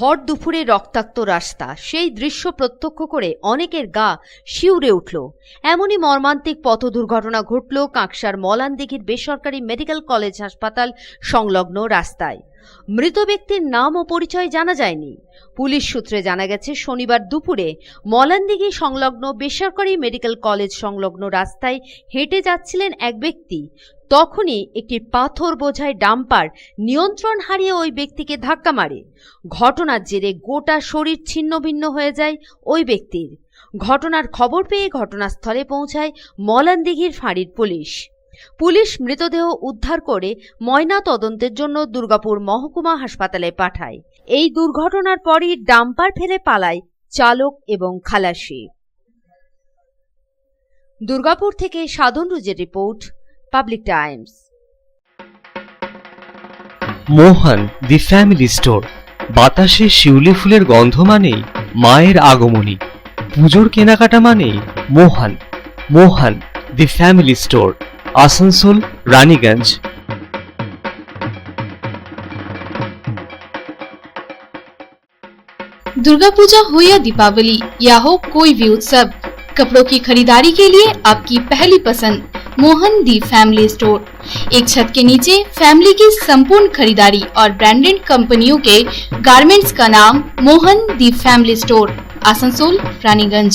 ভর দুপুরে রক্তাক্ত রাস্তা, সেই দৃশ্য প্রত্যক্ষ করে অনেকের গা শিউরে উঠল। এমনই মর্মান্তিক পথ দুর্ঘটনা ঘটল কাঁকসার মলানদিঘির বেসরকারি মেডিকেল কলেজ হাসপাতাল সংলগ্ন রাস্তায়। মৃত ব্যক্তির নাম ও পরিচয় জানা যায়নি। পুলিশ সূত্রে জানা গেছে, শনিবার দুপুরে মলানদিঘি সংলগ্ন বেসরকারি মেডিকেল কলেজ সংলগ্ন রাস্তায় হেঁটে যাচ্ছিলেন এক ব্যক্তি। তখনই একটি পাথর বোঝাই ডাম্পার নিয়ন্ত্রণ হারিয়ে ওই ব্যক্তিকে ধাক্কা মারে। ঘটনার জেরে গোটা শরীর ছিন্ন ভিন্ন হয়ে যায় ওই ব্যক্তির। ঘটনার খবর পেয়ে ঘটনাস্থলে পৌঁছায় মলানদিঘির ফাঁড়ির পুলিশ। পুলিশ মৃতদেহ উদ্ধার করে ময়না তদন্তের জন্য দুর্গাপুর মহকুমা হাসপাতালে পাঠায়। এই দুর্ঘটনার পরই ডাম্পার ফেলে পালায় চালক এবং খালাসি। দুর্গাপুর থেকে সাধন রুজের রিপোর্ট, public times. Mohan the family store. বাতাসে শিউলি ফুলের গন্ধ মানেই মায়ের আগমনী। পুজোর কেনাকাটা মানেই Mohan. Mohan the family store, Asansol, Raniganj. Durga Puja हो या दीपावली या हो कोई भी उत्सव, कपड़ों की खरीदारी के लिए आपकी पहली पसंद मोहन दी फैमिली स्टोर। एक छत के नीचे फैमिली की संपूर्ण खरीदारी और ब्रांडेड कंपनियों के गारमेंट्स का नाम मोहन दी फैमिली स्टोर, आसनसोल, रानीगंज।